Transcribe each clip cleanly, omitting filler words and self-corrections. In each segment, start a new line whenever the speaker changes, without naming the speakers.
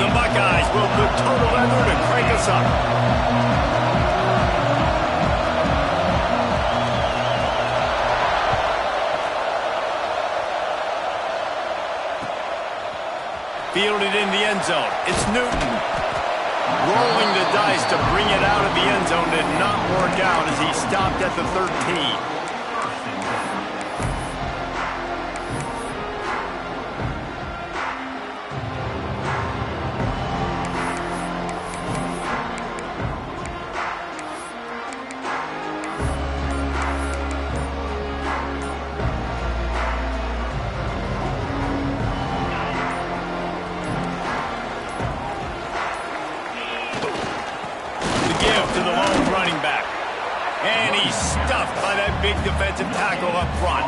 The Buckeyes will put total leather to crank us up. Fielded in the end zone. It's Newton. Rolling the dice to bring it out of the end zone did not work out as he stopped at the 13. To the lone running back. And he's stuffed by that big defensive tackle up front.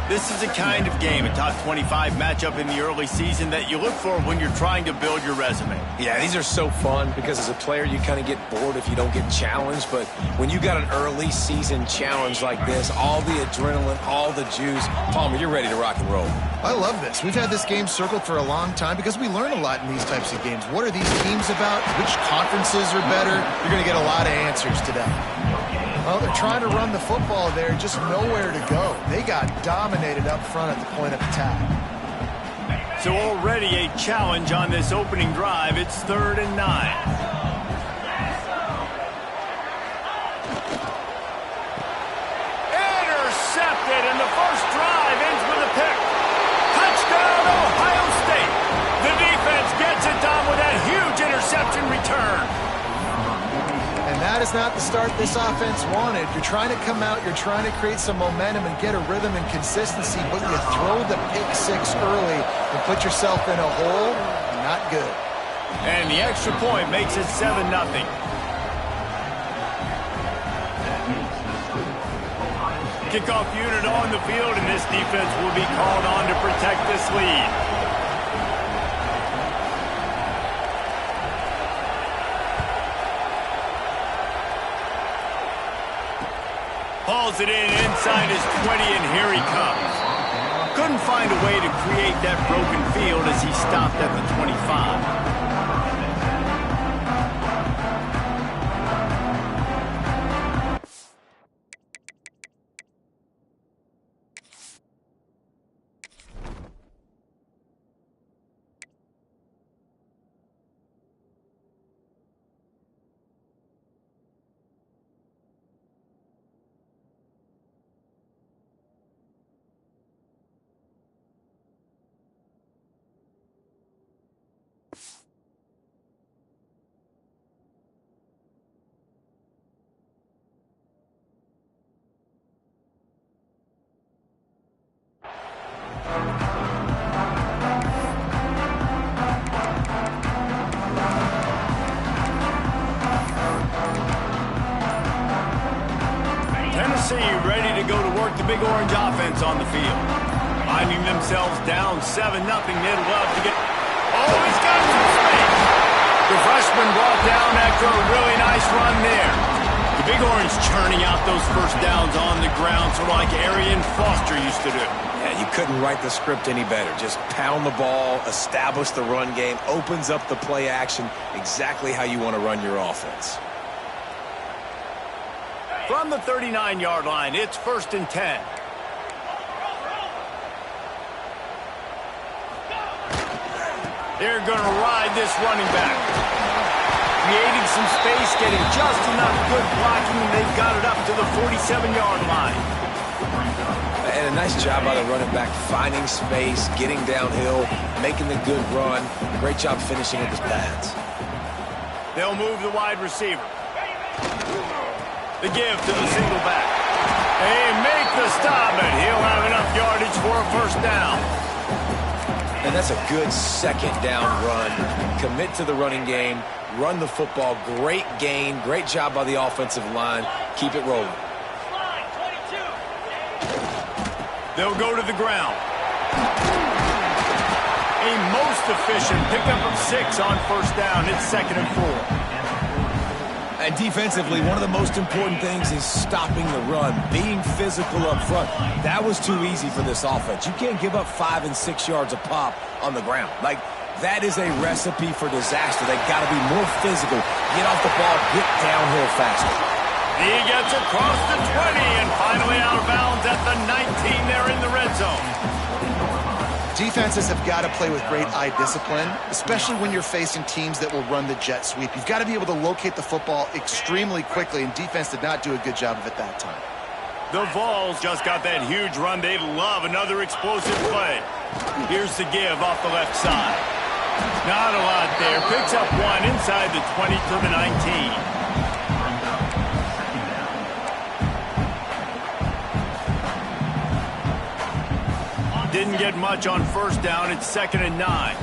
This is the kind of game, a top 25 matchup in the early season, that you look for when you're trying to build your resume.
Yeah, these are so fun because as a player you kind of get bored if you don't get challenged, but when you got an early season challenge like this, all the adrenaline, all the juice, Palmer, you're ready to rock and roll.
I love this. We've had this game circled for a long time because we learn a lot in these types of games. What are these teams about? Which conferences are better? You're going to get a lot of answers today. Well, they're trying to run the football there, just nowhere to go. They got dominated up front at the point of attack.
So already a challenge on this opening drive. It's 3rd and 9. And the first drive ends with a pick. Touchdown, Ohio State. The defense gets it done with that huge interception return.
And that is not the start this offense wanted. You're trying to come out, you're trying to create some momentum and get a rhythm and consistency, but you throw the pick six early and put yourself in a hole. Not good.
And the extra point makes it 7-0. Kickoff unit on the field, and this defense will be called on to protect this lead. Hauls it in inside his 20, and here he comes. Couldn't find a way to create that broken field as he stopped at the 25. Ready to go to work the Big Orange offense on the field. Finding themselves down 7-0. They'd love to get... Oh, he's got some space. The freshman brought down after a really nice run there. The Big Orange churning out those first downs on the ground, sort of like Arian Foster used to do.
Yeah, you couldn't write the script any better. Just pound the ball, establish the run game, opens up the play action, exactly how you want to run your offense.
From the 39-yard line, it's 1st and 10. They're going to ride this running back. Creating some space, getting just enough good blocking, and they've got it up to the 47-yard line.
And a nice job by the running back, finding space, getting downhill, making the good run. Great job finishing with his pads.
They'll move the wide receiver. The give to the single back. They make the stop, and he'll have enough yardage for a first down.
And that's a good second down run. Commit to the running game, run the football. Great gain, great job by the offensive line. Keep it rolling.
They'll go to the ground. A most efficient pickup of 6 on first down. It's 2nd and 4.
And defensively, one of the most important things is stopping the run, being physical up front. That was too easy for this offense. You can't give up 5 and 6 yards a pop on the ground. Like, That is a recipe for disaster. They got to be more physical, get off the ball, get downhill faster.
He gets across the 20 and finally out of bounds at the 19 there in the red zone.
Defenses have got to play with great eye discipline, especially when you're facing teams that will run the jet sweep. You've got to be able to locate the football extremely quickly, and defense did not do a good job of it that time.
The Vols just got that huge run. They love another explosive play. Here's the give off the left side. Not a lot there. Picks up one inside the 20 to the 19. Didn't get much on first down. It's 2nd and 9.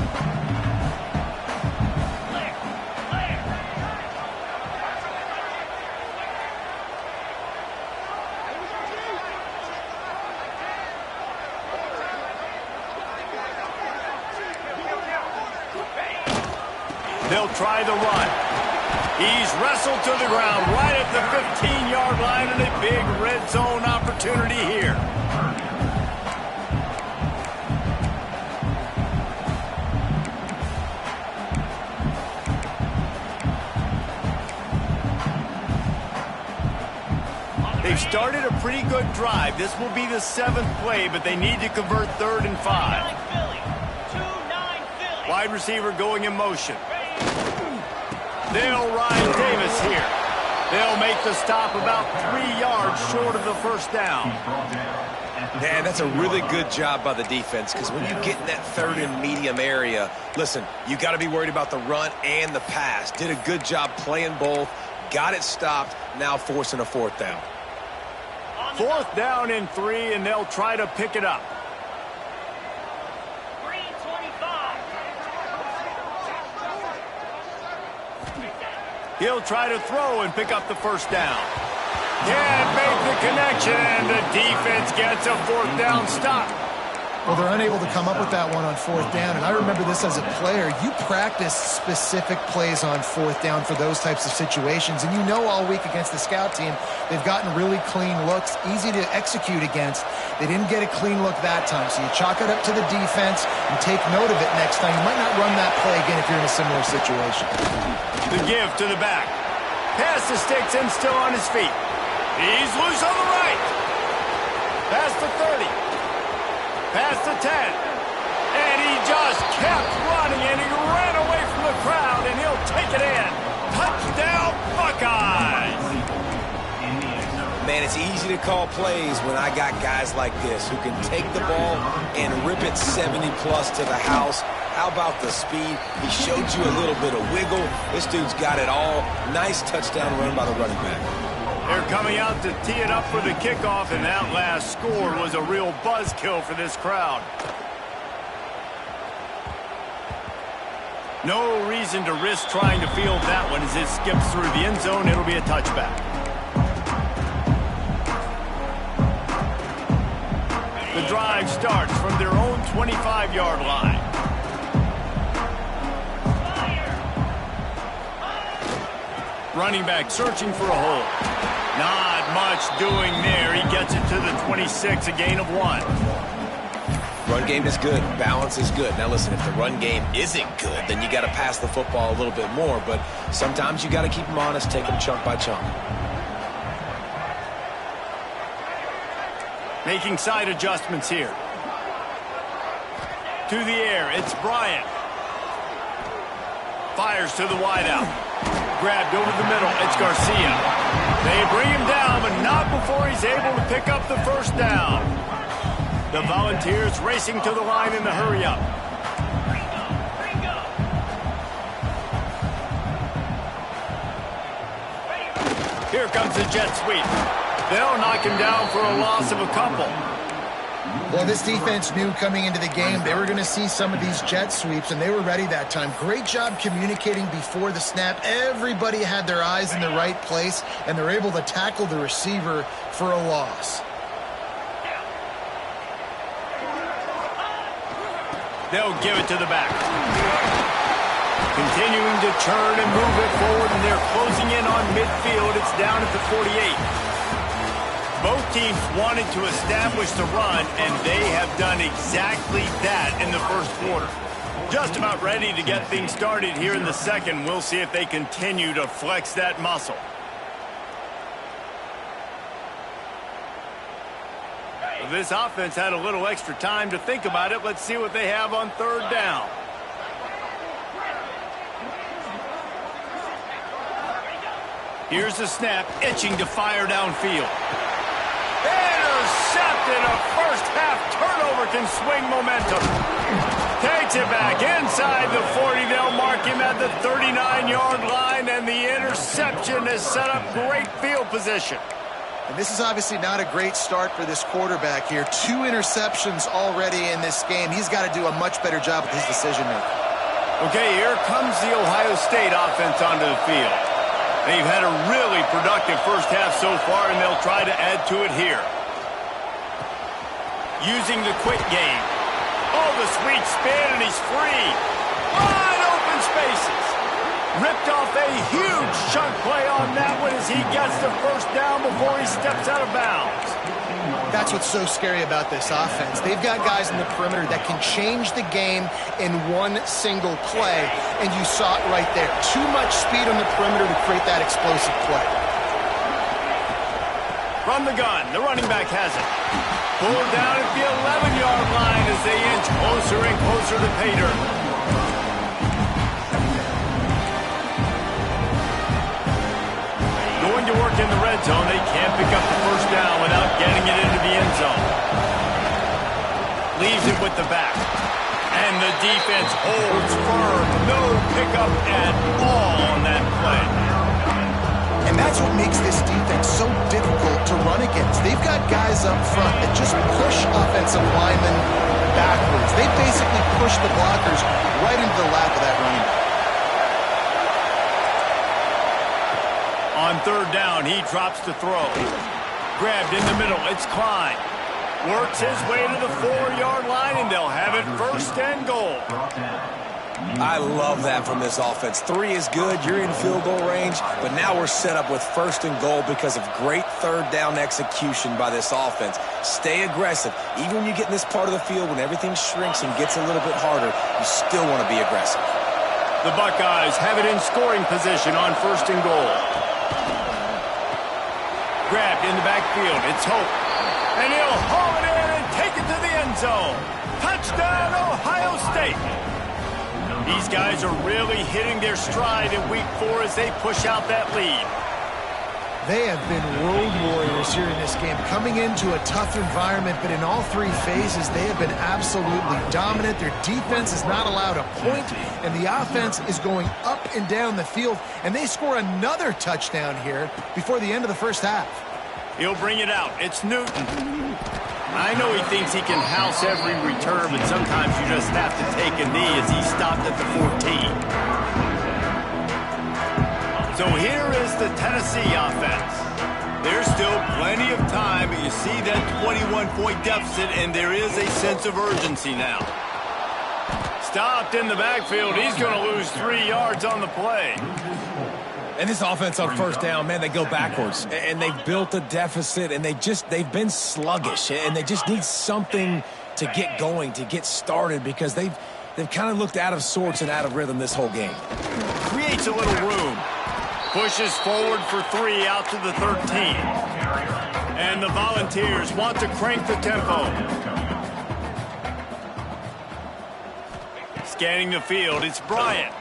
They'll try the run. He's wrestled to the ground right at the 15-yard line, and a big red zone opportunity here. They've started a pretty good drive. This will be the 7th play, but they need to convert 3rd and 5. Wide receiver going in motion. They'll ride Davis here. They'll make the stop about 3 yards short of the first down.
Man, that's a really good job by the defense, because when you get in that 3rd and medium area, listen, you got to be worried about the run and the pass. Did a good job playing both, got it stopped, now forcing a 4th down.
4th down and 3, and they'll try to pick it up. He'll try to throw and pick up the first down. Can't make the connection, and the defense gets a 4th down stop.
Well, they're unable to come up with that one on 4th down, and I remember this as a player. You practice specific plays on 4th down for those types of situations, and you know all week against the scout team, they've gotten really clean looks, easy to execute against. They didn't get a clean look that time, so you chalk it up to the defense and take note of it next time. You might not run that play again if you're in a similar situation.
The give to the back. Pass to sticks and still on his feet. He's loose on the right. Pass to 30. Pass to 10. And he just kept running, and he ran away from the crowd, and he'll take it in. Touchdown, Buckeyes!
Man, it's easy to call plays when I got guys like this who can take the ball and rip it 70-plus to the house. How about the speed? He showed you a little bit of wiggle. This dude's got it all. Nice touchdown run by the running back.
They're coming out to tee it up for the kickoff, and that last score was a real buzzkill for this crowd. No reason to risk trying to field that one as it skips through the end zone. It'll be a touchback. The drive starts from their own 25-yard line. Running back searching for a hole. Not much doing there. He gets it to the 26, a gain of 1.
Run game is good. Balance is good. Now listen, if the run game isn't good, then you got to pass the football a little bit more. But sometimes you got to keep them honest, take them chunk by chunk.
Making side adjustments here. To the air, it's Bryant. Fires to the wideout. Grabbed over the middle, it's Garcia. They bring him down, but not before he's able to pick up the first down. The Volunteers racing to the line in the hurry-up. Here comes the jet sweep. They'll knock him down for a loss of a couple.
Well, this defense knew coming into the game they were going to see some of these jet sweeps, and they were ready that time. Great job communicating before the snap. Everybody had their eyes in the right place, and they're able to tackle the receiver for a loss.
They'll give it to the back. Continuing to turn and move it forward, and they're closing in on midfield. It's down at the 48. Both teams wanted to establish the run, and they have done exactly that in the first quarter. Just about ready to get things started here in the second. We'll see if they continue to flex that muscle. This offense had a little extra time to think about it. Let's see what they have on third down. Here's the snap, itching to fire downfield. Intercepted. A first-half turnover can swing momentum. Takes it back inside the 40. They'll mark him at the 39-yard line, and the interception has set up great field position.
And this is obviously not a great start for this quarterback here. 2 interceptions already in this game. He's got to do a much better job with his decision-making.
Okay, here comes the Ohio State offense onto the field. They've had a really productive first half so far, and they'll try to add to it here. Using the quick game. Oh, the sweet spin, and he's free. Wide open spaces. Ripped off a huge chunk play on that one as he gets the first down before he steps out of bounds.
That's what's so scary about this offense. They've got guys in the perimeter that can change the game in one single play, and you saw it right there. Too much speed on the perimeter to create that explosive play.
From the gun, the running back has it. Pulled down at the 11-yard line as they inch closer and closer to pay dirt. Going to work in the red zone. They can't pick up the first down without getting it into the end zone. Leaves it with the back. And the defense holds firm. No pickup at all on that play.
And that's what makes this defense so difficult to run against. They've got guys up front that just push offensive linemen backwards. They basically push the blockers right into the lap of that running back.
On third down, he drops to throw. Grabbed in the middle, it's Klein. Works his way to the 4-yard line, and they'll have it first and goal.
I love that from this offense. 3 is good, you're in field goal range, but now we're set up with first and goal because of great third down execution by this offense. Stay aggressive. Even when you get in this part of the field, when everything shrinks and gets a little bit harder, you still want to be aggressive.
The Buckeyes have it in scoring position on first and goal. Grabbed in the backfield, it's Hope. And he'll haul it in and take it to the end zone. Touchdown, Ohio State. These guys are really hitting their stride in week 4 as they push out that lead.
They have been road warriors here in this game, coming into a tough environment, but in all 3 phases, they have been absolutely dominant. Their defense is not allowed a point, and the offense is going up and down the field, and they score another touchdown here before the end of the first half.
He'll bring it out. It's Newton. I know he thinks he can house every return, but sometimes you just have to take a knee as he stopped at the 14. So here is the Tennessee offense. There's still plenty of time, but you see that 21-point deficit, and there is a sense of urgency now. Stopped in the backfield. He's going to lose 3 yards on the play.
And this offense on first down, man, they go backwards. And they've built a deficit, and they've been sluggish. And they just need something to get going, to get started, because they've kind of looked out of sorts and out of rhythm this whole game.
Creates a little room. Pushes forward for 3 out to the 13. And the Volunteers want to crank the tempo. Scanning the field, it's Bryant.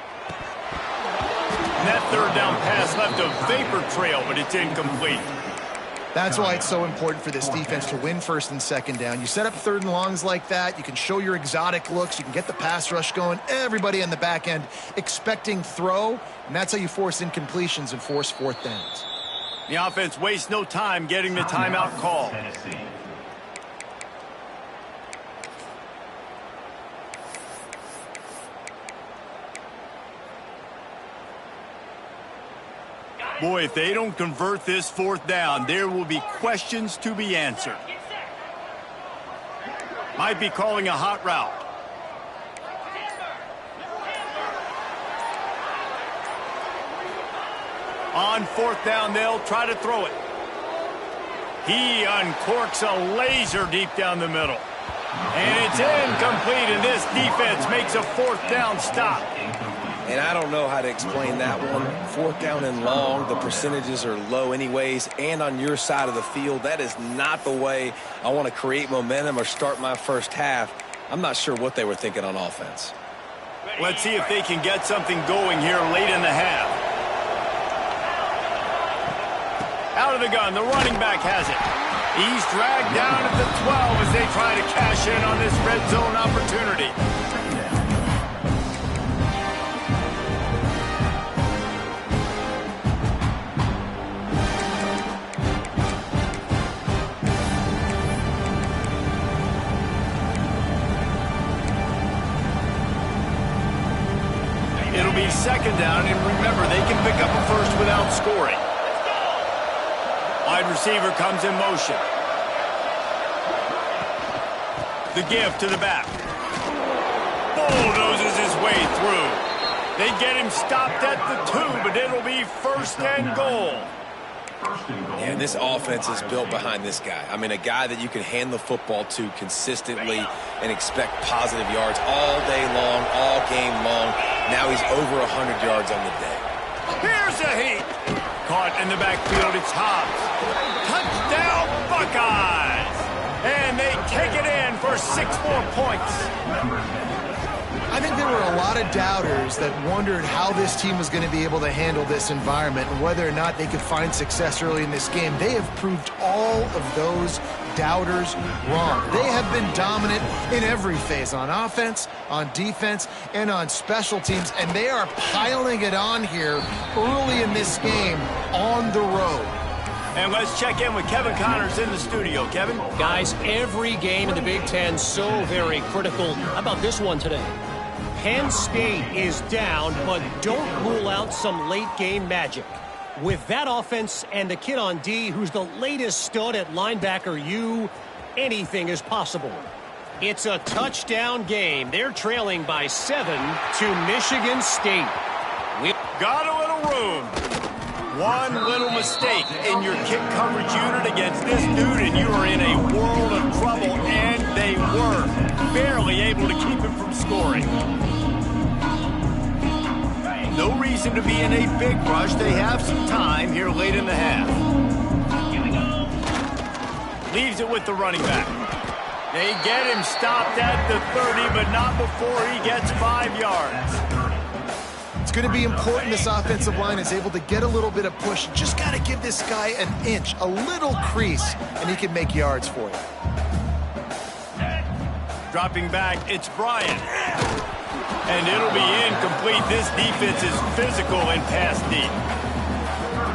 And that third down pass left a vapor trail, but it's incomplete.
That's why it's so important for this defense to win first and second down. You set up third and longs like that, you can show your exotic looks, you can get the pass rush going, everybody on the back end expecting throw, and that's how you force incompletions and force fourth downs.
The offense wastes no time getting the timeout call. Boy, if they don't convert this fourth down, there will be questions to be answered. Might be calling a hot route. On fourth down, they'll try to throw it. He uncorks a laser deep down the middle. And it's incomplete, and this defense makes a fourth down stop.
And I don't know how to explain that one. Fourth down and long, the percentages are low anyways, and on your side of the field, that is not the way I want to create momentum or start my first half. I'm not sure what they were thinking on offense.
Let's see if they can get something going here late in the half. Out of the gun, the running back has it. He's dragged down at the 12 as they try to cash in on this red zone opportunity. It'll be second down, and remember, they can pick up a first without scoring. Wide receiver comes in motion. The give to the back. Bulldozes his way through. They get him stopped at the 2, but it'll be first and goal.
And this offense is built behind this guy. I mean, a guy that you can hand the football to consistently and expect positive yards all day long, all game long. Now he's over 100 yards on the day.
Here's a heat. Caught in the backfield, it's Hobbs. Touchdown, Buckeyes! And they take it in for 6 more points.
I think there were a lot of doubters that wondered how this team was going to be able to handle this environment and whether or not they could find success early in this game. They have proved all of those doubters wrong. They have been dominant in every phase, on offense, on defense, and on special teams, and they are piling it on here early in this game on the road.
And let's check in with Kevin Connors in the studio. Kevin?
Guys, every game in the Big Ten so very critical. How about this one today? Penn State is down, but don't rule out some late-game magic. With that offense and the kid on D, who's the latest stud at linebacker, anything is possible. It's a touchdown game. They're trailing by 7 to Michigan State.
We got a little room. One little mistake in your kick coverage unit against this dude, and you are in a world of trouble, and they were barely able to keep him from scoring. No reason to be in a big rush. They have some time here late in the half. Leaves it with the running back. They get him stopped at the 30, but not before he gets 5 yards.
It's going to be important this offensive line is able to get a little bit of push. Just got to give this guy an inch, a little crease, and he can make yards for you.
Dropping back, it's Bryant. And it'll be incomplete. This defense is physical and pass deep.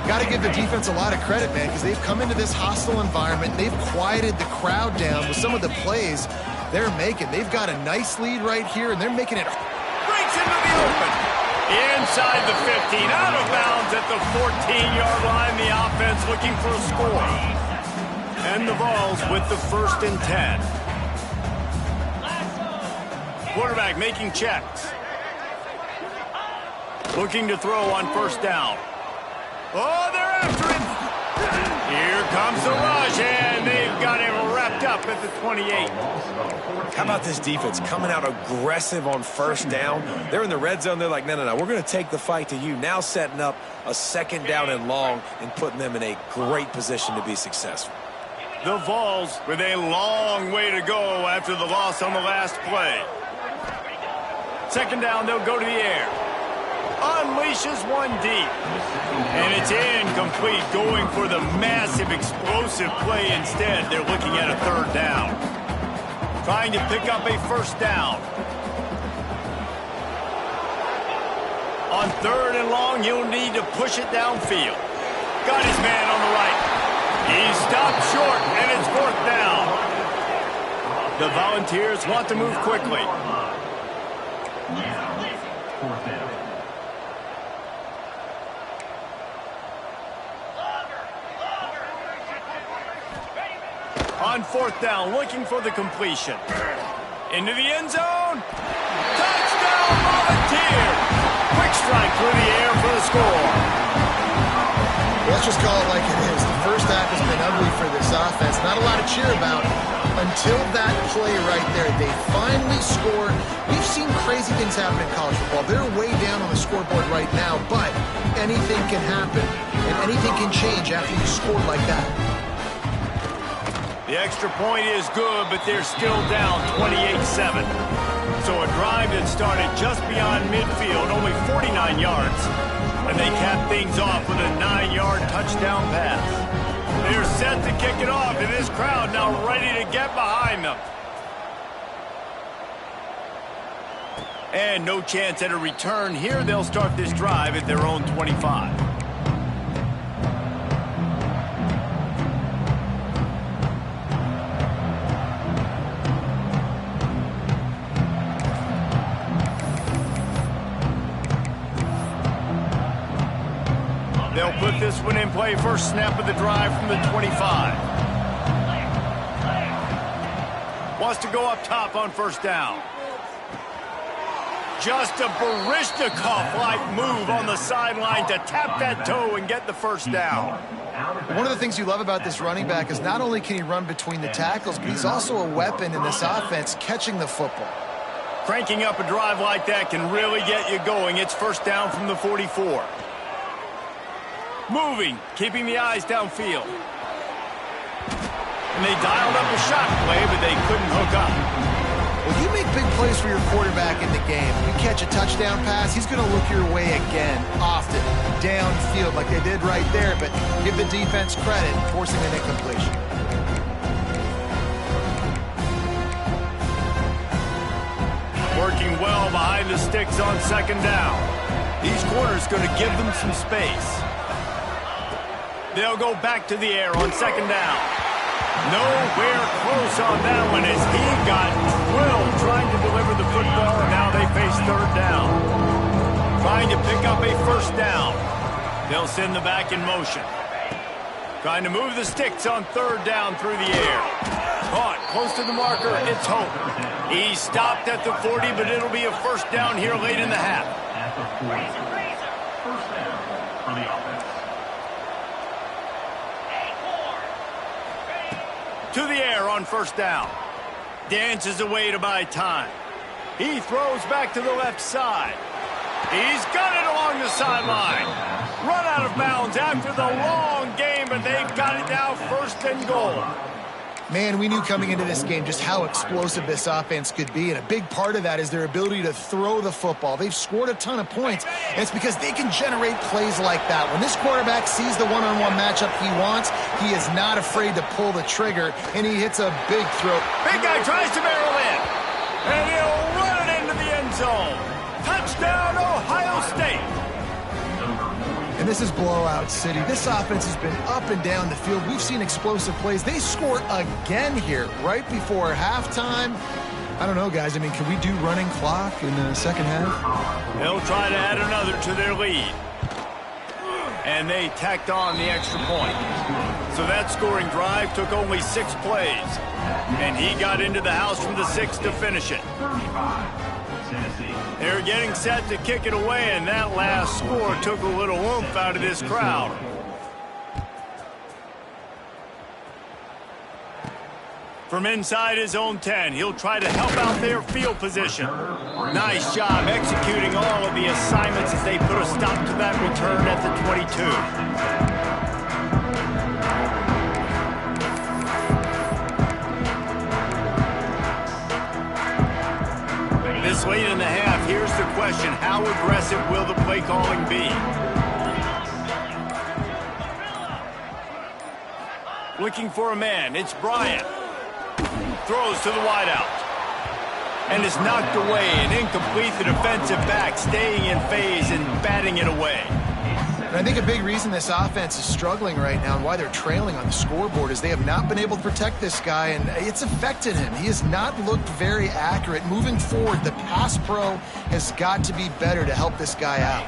Got to give the defense a lot of credit, man, because they've come into this hostile environment. They've quieted the crowd down with some of the plays they're making. They've got a nice lead right here, and they're making it.
Breaks into the open. Inside the 15, out of bounds at the 14-yard line. The offense looking for a score. And the Vols with the 1st and 10. Quarterback making checks. Looking to throw on 1st down. Oh, they're after him. Here comes the rush, and they've got him wrapped up at the 28.
How about this defense coming out aggressive on 1st down? They're in the red zone. They're like, no, we're going to take the fight to you. Now setting up a 2nd down and long and putting them in a great position to be successful.
The Vols with a long way to go after the loss on the last play. 2nd down, they'll go to the air. Unleashes one deep. And it's incomplete, going for the massive explosive play instead. They're looking at a 3rd down. Trying to pick up a 1st down. On 3rd and long, he'll need to push it downfield. Got his man on the right. He's stopped short, and it's 4th down. The Volunteers want to move quickly. On 4th down, looking for the completion. Into the end zone. Touchdown, Volunteers! Quick strike through the air for the score.
Let's just call it like it is. The first first half has been ugly for this offense. Not a lot to cheer about until that play right there. They finally score. We've seen crazy things happen in college football. They're way down on the scoreboard right now, but anything can happen, and anything can change after you score like that.
The extra point is good, but they're still down 28-7. So a drive that started just beyond midfield, only 49 yards, and they cap things off with a 9-yard touchdown pass. They're set to kick it off, and this crowd now ready to get behind them. And no chance at a return here. They'll start this drive at their own 25. They'll put this one in play. First snap of the drive from the 25. Wants to go up top on first down. Just a Baryshnikov-like move on the sideline to tap that toe and get the first down.
One of the things you love about this running back is not only can he run between the tackles, but he's also a weapon in this offense catching the football.
Cranking up a drive like that can really get you going. It's first down from the 44. Moving, keeping the eyes downfield. And they dialed up a shot play, but they couldn't hook up.
Well, you make big plays for your quarterback in the game. You catch a touchdown pass, he's going to look your way again, often, downfield like they did right there, but give the defense credit, forcing an incompletion.
Working well behind the sticks on second down. These corners going to give them some space. They'll go back to the air on second down. Nowhere close on that one as he got drilled trying to deliver the football, and now they face third down. Trying to pick up a first down. They'll send the back in motion. Trying to move the sticks on third down through the air. Caught close to the marker. It's Hope. He stopped at the 40, but it'll be a first down here late in the half.
First down for the offense.
To the air on first down. Dances away to buy time. He throws back to the left side. He's got it along the sideline. Run out of bounds after the long game, but they've got it now first and goal.
Man, we knew coming into this game just how explosive this offense could be, and a big part of that is their ability to throw the football. They've scored a ton of points, and it's because they can generate plays like that. When this quarterback sees the one-on-one matchup he wants, he is not afraid to pull the trigger, and he hits a big throw.
Big guy tries to barrel in, and he'll run it into the end zone. Touchdown, Ohio State.
And this is blowout city. This offense has been up and down the field. We've seen explosive plays. They score again here right before halftime. I don't know, guys. I mean, can we do running clock in the second half?
They'll try to add another to their lead. And they tacked on the extra point. So that scoring drive took only 6 plays. And he got into the house from the 6 to finish it. They're getting set to kick it away, and that last score took a little oomph out of this crowd. From inside his own 10, he'll try to help out their field position. Nice job executing all of the assignments as they put a stop to that return at the 22. This late in the half, here's the question. How aggressive will the play calling be? Looking for a man. It's Bryant. Throws to the wideout. And is knocked away and incomplete. The defensive back staying in phase and batting it away.
And I think a big reason this offense is struggling right now and why they're trailing on the scoreboard is they have not been able to protect this guy, and it's affected him. He has not looked very accurate. Moving forward, the pass pro has got to be better to help this guy out.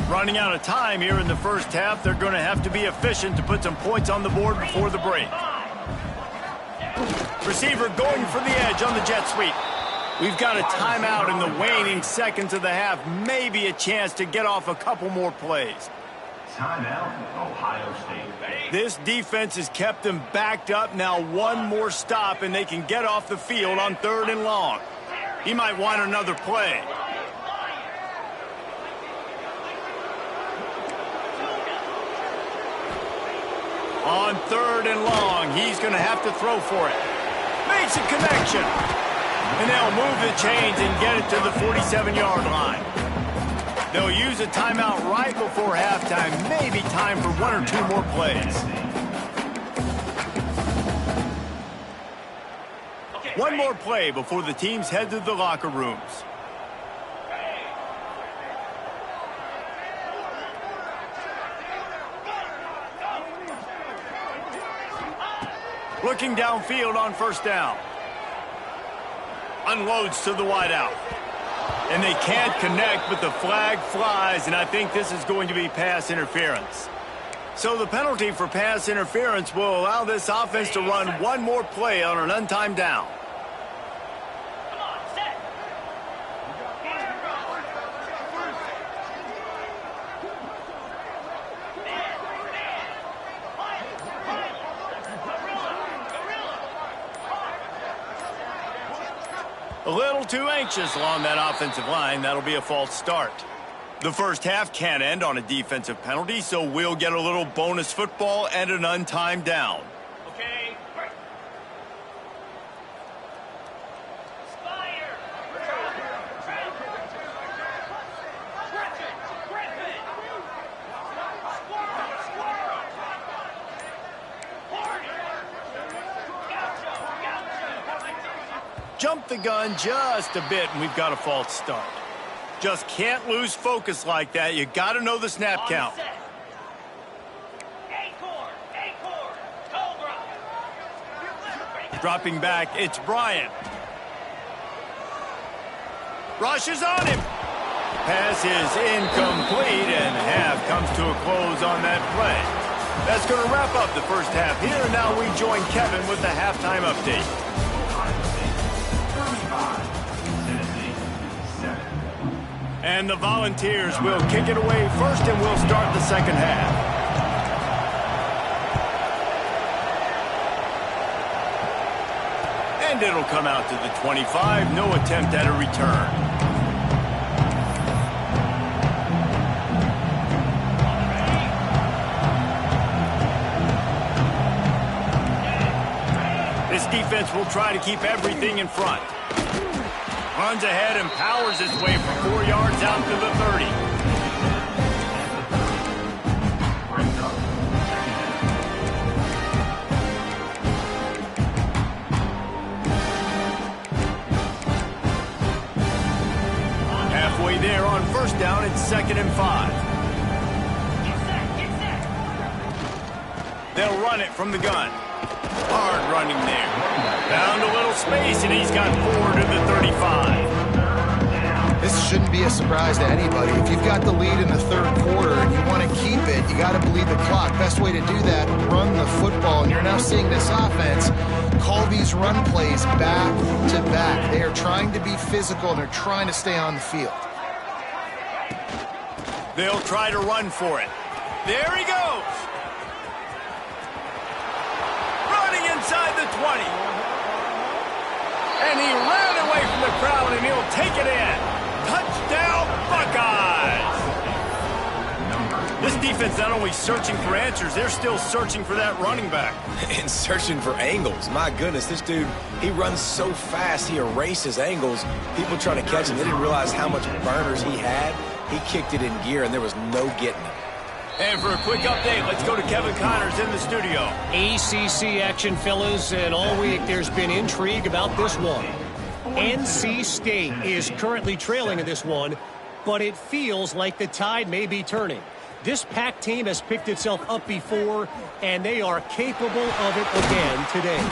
Running out of time here in the first half, they're going to have to be efficient to put some points on the board before the break. Receiver going for the edge on the jet sweep. We've got a timeout in the waning seconds of the half, maybe a chance to get off a couple more plays.
Timeout, Ohio State.
This defense has kept them backed up. Now one more stop, and they can get off the field on 3rd and long. He might want another play. On 3rd and long, he's going to have to throw for it. Makes a connection. And they'll move the chains and get it to the 47-yard line. They'll use a timeout right before halftime. Maybe time for 1 or 2 more plays. One more play before the teams head to the locker rooms. Looking downfield on 1st down. Unloads to the wideout. And they can't connect, but the flag flies, and I think this is going to be pass interference. So the penalty for pass interference will allow this offense to run one more play on an untimed down. A little too anxious along that offensive line. That'll be a false start. The first half can't end on a defensive penalty, so we'll get a little bonus football and an untimed down.
Okay.
Jump the gun just a bit, and we've got a false start. Just can't lose focus like that. You got to know the snap count. Dropping back, it's Bryant. Rushes on him. Pass is incomplete, and half comes to a close on that play. That's going to wrap up the first half here, and now we join Kevin with the halftime update. And the Volunteers will kick it away first, and we'll start the second half. And it'll come out to the 25. No attempt at a return. This defense will try to keep everything in front. Runs ahead and powers his way for 4 yards out to the 30. Halfway there on 1st down, it's 2nd and 5. They'll run it from the gun. Hard running there. Found a little space, and he's got 4 to the 35.
This shouldn't be a surprise to anybody. If you've got the lead in the 3rd quarter and you want to keep it, you got to bleed the clock. Best way to do that, run the football. And you're now seeing this offense call these run plays back to back. They are trying to be physical, and they're trying to stay on the field.
They'll try to run for it. There he goes. Inside the 20. And he ran away from the crowd, and he'll take it in. Touchdown, Buckeyes! This defense not only searching for answers, they're still searching for that running back.
And searching for angles. My goodness, this dude, he runs so fast, he erases angles. People trying to catch him, they didn't realize how much burners he had. He kicked it in gear, and there was no getting it.
And for a quick update, let's go to Kevin Connors in the studio.
ACC action, fellas, and all week there's been intrigue about this one. NC State is currently trailing in this one, but it feels like the tide may be turning. This Pac team has picked itself up before, and they are capable of it again today.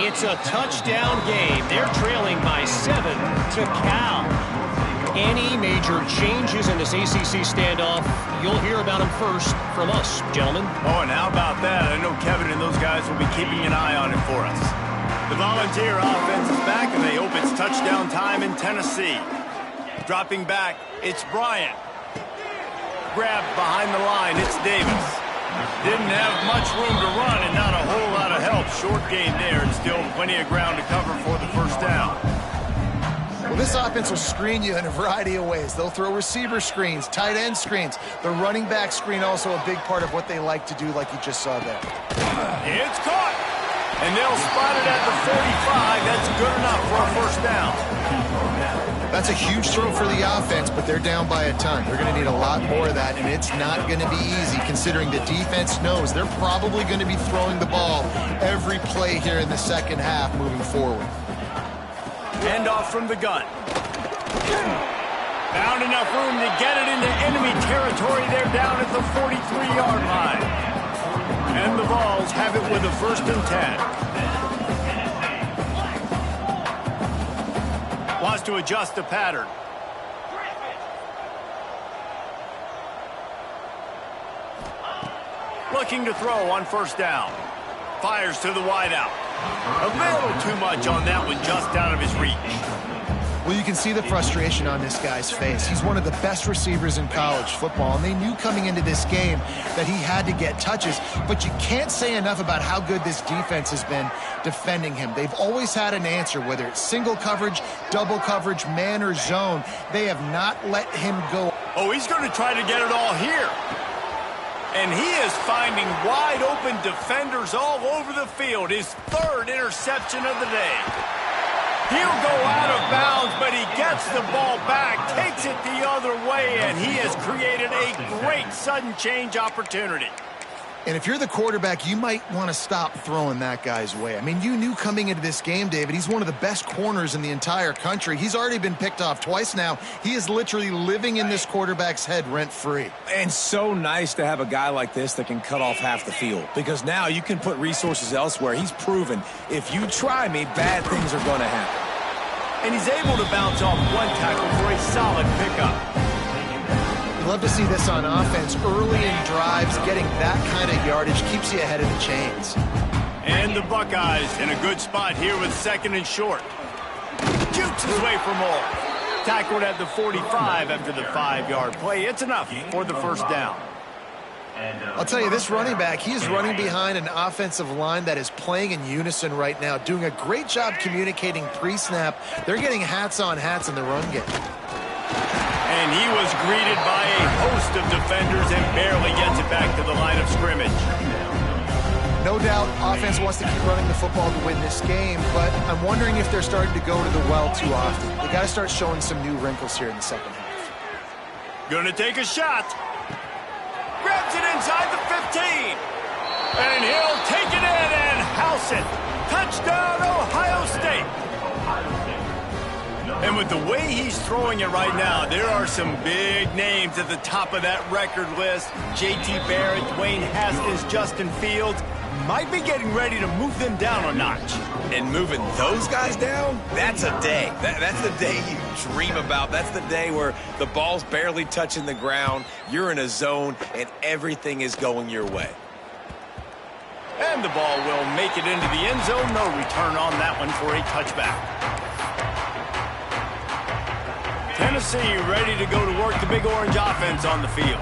It's a touchdown game. They're trailing by 7 to Cal. Any major changes in this ACC standoff, you'll hear about them first from us, gentlemen.
Oh, and how about that? I know Kevin and those guys will be keeping an eye on it for us. The Volunteer offense is back, and they hope it's touchdown time in Tennessee. Dropping back, it's Bryant. grabbed behind the line. It's Davis. Didn't have much room to run and not a whole lot of help. Short gain there and still plenty of ground to cover for the first down.
Well, this offense will screen you in a variety of ways. They'll throw receiver screens, tight end screens. The running back screen also a big part of what they like to do, like you just saw there.
It's caught. And they'll spot it at the 45. That's good enough for a first down.
That's a huge throw for the offense, but they're down by a ton. They're going to need a lot more of that, and it's not going to be easy considering the defense knows they're probably going to be throwing the ball every play here in the second half moving forward.
Handoff from the gun. Found enough room to get it into enemy territory. They're down at the 43-yard line. And the Vols have it with a 1st and 10. Wants to adjust the pattern. Looking to throw on 1st down. Fires to the wideout. A little too much on that one, just out of his reach.
Well, you can see the frustration on this guy's face. He's one of the best receivers in college football, and they knew coming into this game that he had to get touches, but you can't say enough about how good this defense has been defending him. They've always had an answer, whether it's single coverage, double coverage, man or zone. They have not let him go.
Oh, he's going to try to get it all here. And he is finding wide-open defenders all over the field. His 3rd interception of the day. He'll go out of bounds, but he gets the ball back, takes it the other way, and he has created a great sudden change opportunity.
And if you're the quarterback, you might want to stop throwing that guy's way. I mean, you knew coming into this game, David, he's one of the best corners in the entire country. He's already been picked off twice now. He is literally living in this quarterback's head rent-free.
And so nice to have a guy like this that can cut off half the field, because now you can put resources elsewhere. He's proven if you try me, bad things are going to happen.
And he's able to bounce off one tackle for a solid pickup.
Love to see this on offense. Early in drives, getting that kind of yardage keeps you ahead of the chains.
And the Buckeyes in a good spot here with 2nd and short. Jukes his way for more. Tackled at the 45 after the 5-yard play. It's enough for the 1st down.
I'll tell you, this running back, he is running behind an offensive line that is playing in unison right now, doing a great job communicating pre-snap. They're getting hats on hats in the run game.
And he was greeted by a host of defenders and barely gets it back to the line of scrimmage.
No doubt, offense wants to keep running the football to win this game, but I'm wondering if they're starting to go to the well too often. They got to start showing some new wrinkles here in the second half.
Gonna take a shot. Grabs it inside the 15. And he'll take it in and house it. Touchdown, Ohio State. And with the way he's throwing it right now, there are some big names at the top of that record list. J.T. Barrett, Dwayne Haskins, Justin Fields. Might be getting ready to move them down a notch.
And moving those guys down, that's a day. That's the day you dream about. That's the day where the ball's barely touching the ground, you're in a zone, and everything is going your way.
And the ball will make it into the end zone. No return on that one for a touchback. Tennessee ready to go to work the Big Orange offense on the field.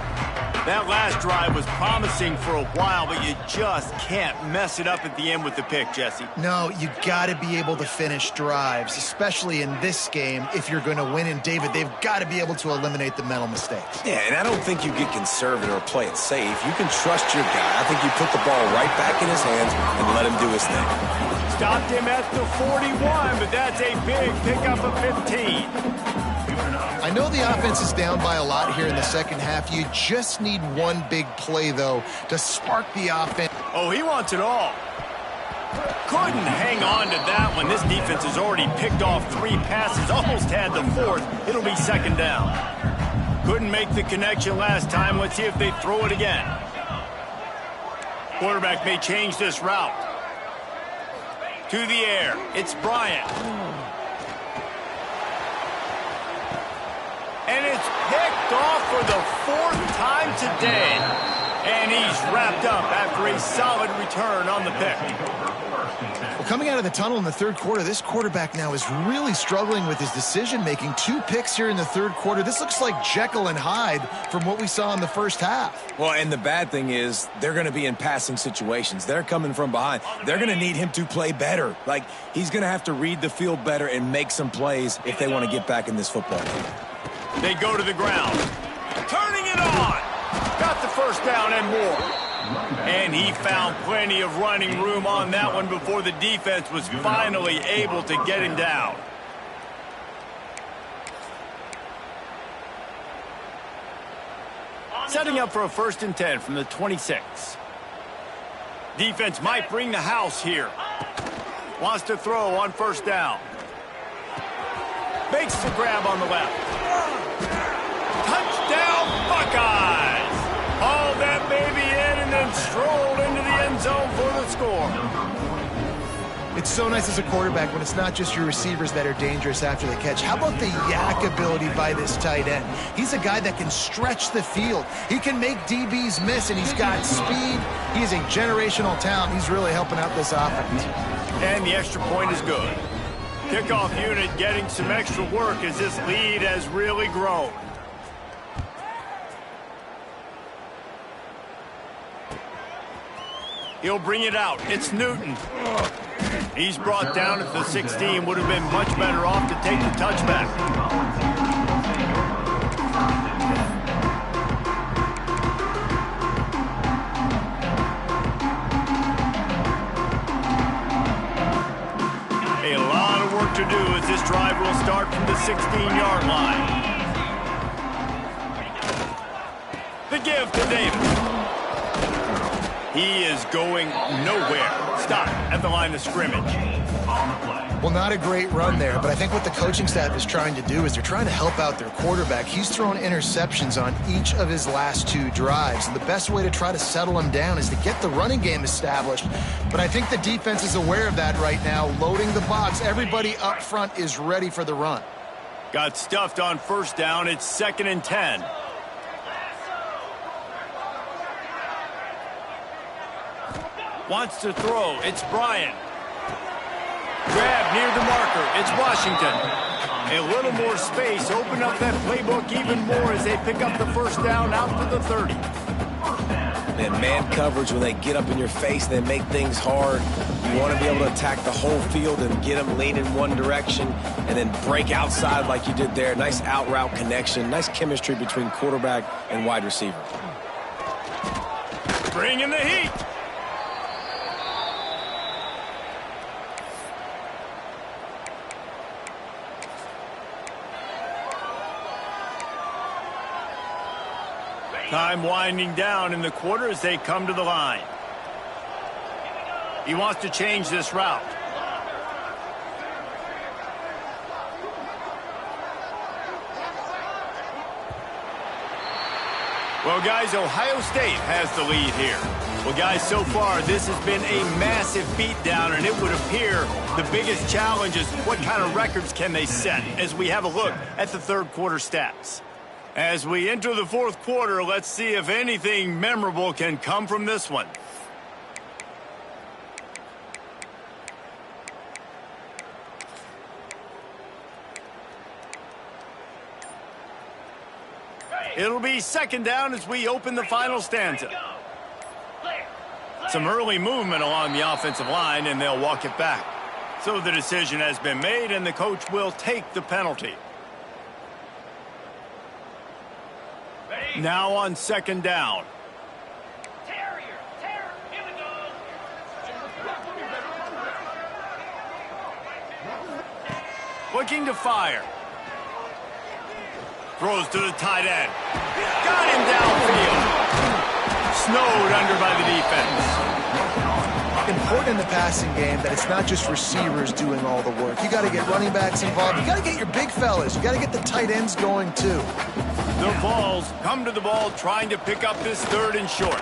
That last drive was promising for a while, but you just can't mess it up at the end with the pick, Jesse.
No, you got to be able to finish drives, especially in this game if you're going to win. And, David, they've got to be able to eliminate the mental mistakes.
Yeah, and I don't think you get conservative or play it safe. You can trust your guy. I think you put the ball right back in his hands and let him do his thing.
Stopped him at the 41, but that's a big pickup of 15.
I know the offense is down by a lot here in the second half. You just need one big play, though, to spark the offense.
Oh, he wants it all. Couldn't hang on to that one. This defense has already picked off 3 passes, almost had the 4th. It'll be 2nd down. Couldn't make the connection last time. Let's see if they throw it again. Quarterback may change this route. To the air. It's Bryant. And it's picked off for the 4th time today. And he's wrapped wrapped up after a solid return on the pick.
Well, coming out of the tunnel in the third quarter, this quarterback now is really struggling with his decision-making. 2 picks here in the third quarter. This looks like Jekyll and Hyde from what we saw in the first half.
Well, and the bad thing is they're going to be in passing situations. They're coming from behind. They're going to need him to play better. Like, he's going to have to read the field better and make some plays if they want to get back in this football game.
They go to the ground. Turning it on. Got the first down and more. And he found plenty of running room on that one before the defense was finally able to get him down. Setting up for a 1st and 10 from the 26. Defense might bring the house here. Wants to throw on 1st down. Makes the grab on the left. Touchdown, Buckeyes! Hauled that baby in and then strolled into the end zone for the score.
It's so nice as a quarterback when it's not just your receivers that are dangerous after the catch. How about the yak ability by this tight end? He's a guy that can stretch the field. He can make DBs miss, and he's got speed. He is a generational talent. He's really helping out this offense.
And the extra point is good. Kickoff unit getting some extra work as this lead has really grown. He'll bring it out. It's Newton. He's brought down at the 16. Would have been much better off to take the touchback. A lot of work to do as this drive will start from the 16-yard line. The give to Davis. He is going nowhere. Stop at the line of scrimmage.
Well, not a great run there, but I think what the coaching staff is trying to do is they're trying to help out their quarterback. He's thrown interceptions on each of his last 2 drives, and the best way to try to settle him down is to get the running game established. But I think the defense is aware of that right now, loading the box. Everybody up front is ready for the run.
Got stuffed on 1st down. It's 2nd and 10. Wants to throw. It's Bryant. Grab near the marker. It's Washington. A little more space. Open up that playbook even more as they pick up the 1st down out to the 30.
And man coverage, when they get up in your face, they make things hard. You want to be able to attack the whole field and get them lean in one direction and then break outside like you did there. Nice out route connection. Nice chemistry between quarterback and wide receiver.
Bringing the heat. Time winding down in the quarter as they come to the line. He wants to change this route. Well, guys, Ohio State has the lead here. Well, guys, so far this has been a massive beatdown, and it would appear the biggest challenge is what kind of records can they set as we have a look at the 3rd quarter stats. As we enter the 4th quarter, let's see if anything memorable can come from this one. It'll be 2nd down as we open the final stanza. Some early movement along the offensive line, and they'll walk it back. So the decision has been made, and the coach will take the penalty. Now on 2nd down. Looking to fire. Throws to the tight end. Got him downfield. Snowed under by the defense.
Important in the passing game that it's not just receivers doing all the work. You got to get running backs involved. You got to get your big fellas. You got to get the tight ends going too.
The Vols come to the ball trying to pick up this 3rd and short.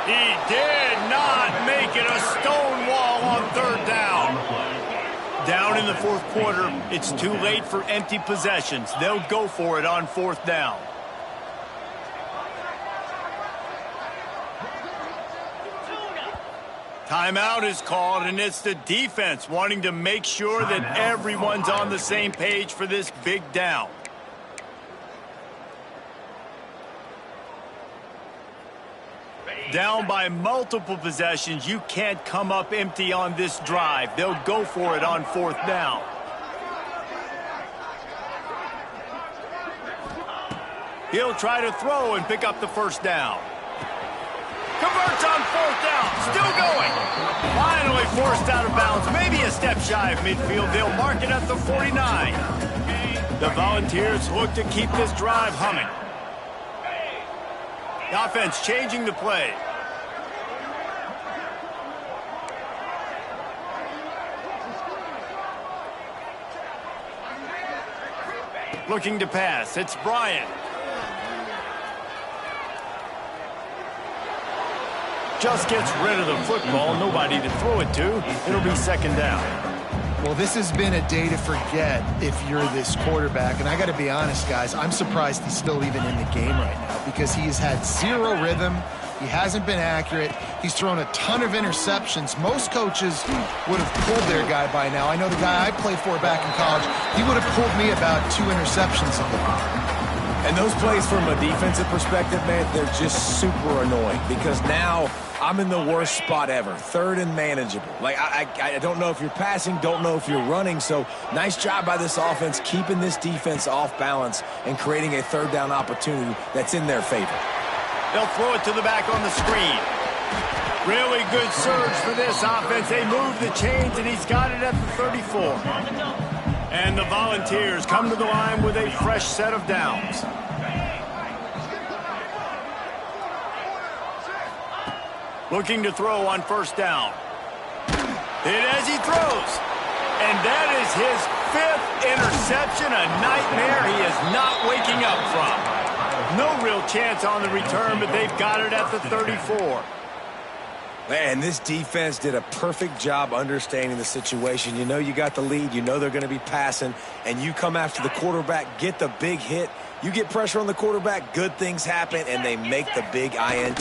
He did not make it. A stone wall on 3rd down. Down in the 4th quarter, it's too late for empty possessions. They'll go for it on 4th down. Timeout is called, and it's the defense wanting to make sure that everyone's on the same page for this big down. Down by multiple possessions, you can't come up empty on this drive. They'll go for it on 4th down. He'll try to throw and pick up the 1st down. Converts on 4th down. Still going. Finally forced out of bounds. Maybe a step shy of midfield. They'll mark it at the 49. The Volunteers look to keep this drive humming. The offense changing the play. Looking to pass. It's Bryant. Just gets rid of the football. Nobody to throw it to. It'll be 2nd down.
Well, this has been a day to forget if you're this quarterback. And I got to be honest, guys, I'm surprised he's still even in the game right now because he has had 0 rhythm. He hasn't been accurate. He's thrown a ton of interceptions. Most coaches would have pulled their guy by now. I know the guy I played for back in college, he would have pulled me about 2 interceptions ago.
And those plays from a defensive perspective, man, they're just super annoying because now I'm in the worst spot ever, 3rd and manageable. Like, I don't know if you're passing, don't know if you're running, so nice job by this offense keeping this defense off balance and creating a 3rd down opportunity that's in their favor.
They'll throw it to the back on the screen. Really good surge for this offense. They move the chains, and he's got it at the 34. And the Volunteers come to the line with a fresh set of downs. Looking to throw on 1st down. Hit as he throws. And that is his 5th interception, a nightmare he is not waking up from. No real chance on the return, but they've got it at the 34.
Man, this defense did a perfect job understanding the situation. You know you got the lead. You know they're going to be passing. And you come after the quarterback, get the big hit. You get pressure on the quarterback, good things happen, and they make the big INT.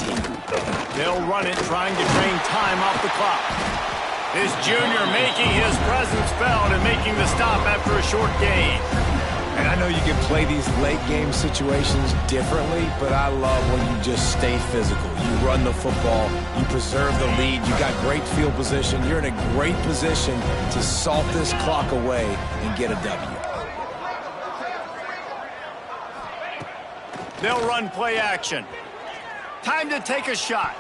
They'll run it, trying to drain time off the clock. This junior making his presence felt and making the stop after a short gain.
And I know you can play these late-game situations differently, but I love when you just stay physical. You run the football, you preserve the lead, you got great field position. You're in a great position to salt this clock away and get a W.
They'll run play action. Time to take a shot.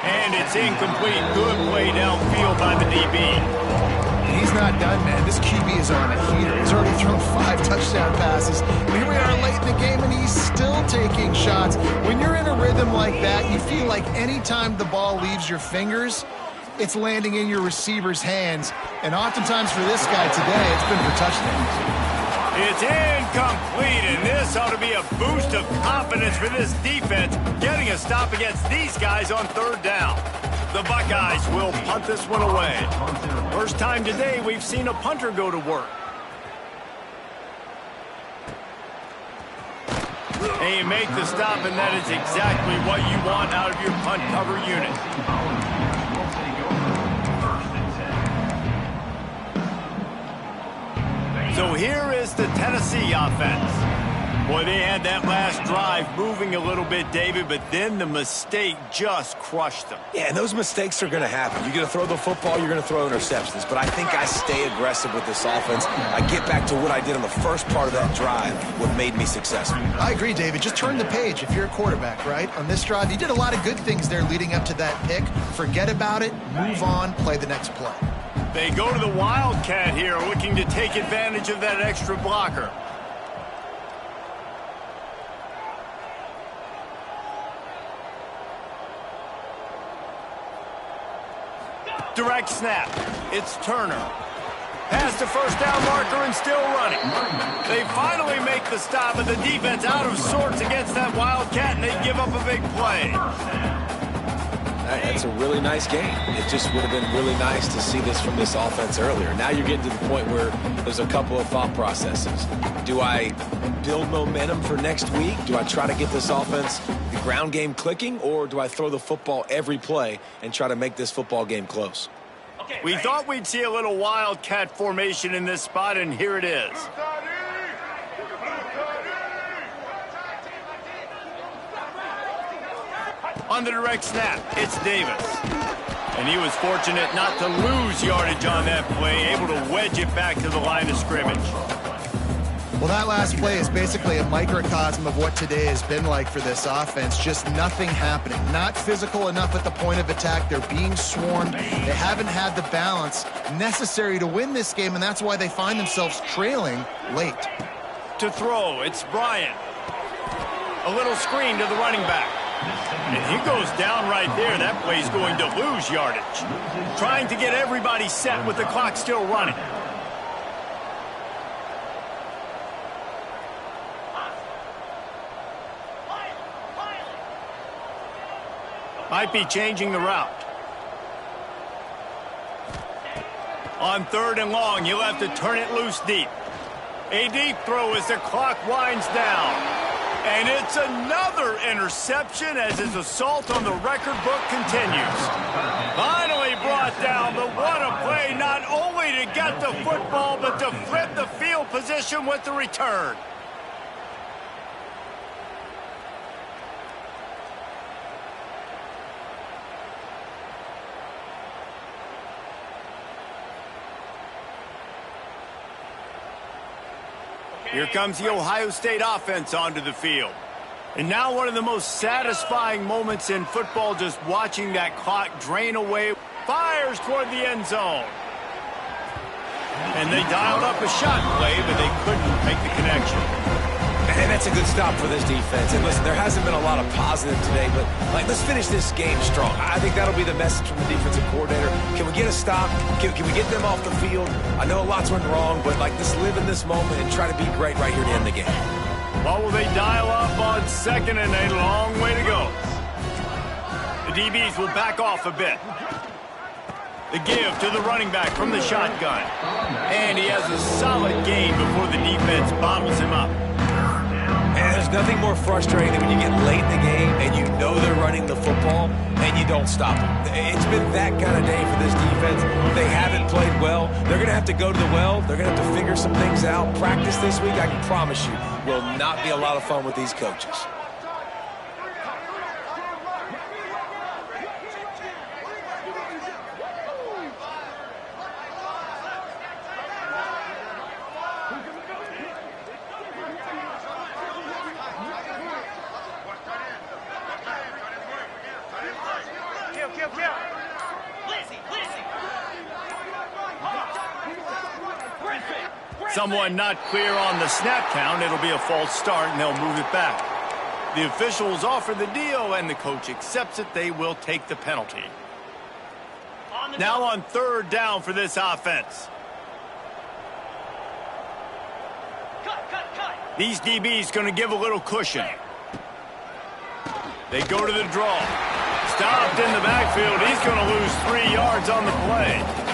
And it's incomplete. Good play downfield by the DB.
He's not done, man. This QB is on a heater. He's already thrown 5 touchdown passes. And here we are late in the game, and he's still taking shots. When you're in a rhythm like that, you feel like any time the ball leaves your fingers, it's landing in your receiver's hands. And oftentimes for this guy today, it's been for touchdowns.
It's incomplete, and this ought to be a boost of confidence for this defense, getting a stop against these guys on 3rd down. The Buckeyes will punt this one away. First time today we've seen a punter go to work. And you make the stop, and that is exactly what you want out of your punt cover unit. So here is the Tennessee offense. Boy, they had that last drive moving a little bit, David, but then the mistake just crushed them.
Yeah, and those mistakes are going to happen. You're going to throw the football, you're going to throw interceptions. But I think I stay aggressive with this offense. I get back to what I did on the first part of that drive, what made me successful.
I agree, David. Just turn the page if you're a quarterback, right? On this drive, you did a lot of good things there leading up to that pick. Forget about it, move on, play the next play.
They go to the Wildcat here, looking to take advantage of that extra blocker. Direct snap. It's Turner. Past the 1st down marker and still running. They finally make the stop, but the defense out of sorts against that Wildcat, and they give up a big play.
That's a really nice game. It just would have been really nice to see this from this offense earlier. Now you're getting to the point where there's a couple of thought processes. Do I build momentum for next week? Do I try to get this offense, the ground game clicking, or do I throw the football every play and try to make this football game close?
We thought we'd see a little wildcat formation in this spot, and here it is. On the direct snap, it's Davis. And he was fortunate not to lose yardage on that play, able to wedge it back to the line of scrimmage.
Well, that last play is basically a microcosm of what today has been like for this offense. Just nothing happening. Not physical enough at the point of attack. They're being swarmed. They haven't had the balance necessary to win this game, and that's why they find themselves trailing late.
To throw, it's Bryant. A little screen to the running back. And he goes down right there. That play's going to lose yardage. Trying to get everybody set with the clock still running. Might be changing the route. On 3rd and long, you'll have to turn it loose deep. A deep throw as the clock winds down. And it's another interception as his assault on the record book continues. Finally brought down, but what a play, not only to get the football, but to flip the field position with the return. Here comes the Ohio State offense onto the field. And now one of the most satisfying moments in football, just watching that clock drain away. Fires toward the end zone. And they dialed up a shot play, but they couldn't make the connection.
And that's a good stop for this defense. And listen, there hasn't been a lot of positive today, but let's finish this game strong. I think that'll be the message from the defensive coordinator. Can we get a stop? Can we get them off the field? I know lots went wrong, but let's live in this moment and try to be great right here to end the game.
What will they dial up on 2nd and a long way to go? The DBs will back off a bit. The give to the running back from the shotgun. And he has a solid gain before the defense bottles him up.
And there's nothing more frustrating than when you get late in the game and you know they're running the football and you don't stop them. It's been that kind of day for this defense. They haven't played well. They're going to have to go to the well. They're going to have to figure some things out. Practice this week, I can promise you, will not be a lot of fun with these coaches.
Someone not clear on the snap count. It'll be a false start, and they'll move it back. The officials offer the deal, and the coach accepts it. They will take the penalty. Now on 3rd down for this offense. These DBs going to give a little cushion. They go to the draw. Stopped in the backfield. He's going to lose 3 yards on the play.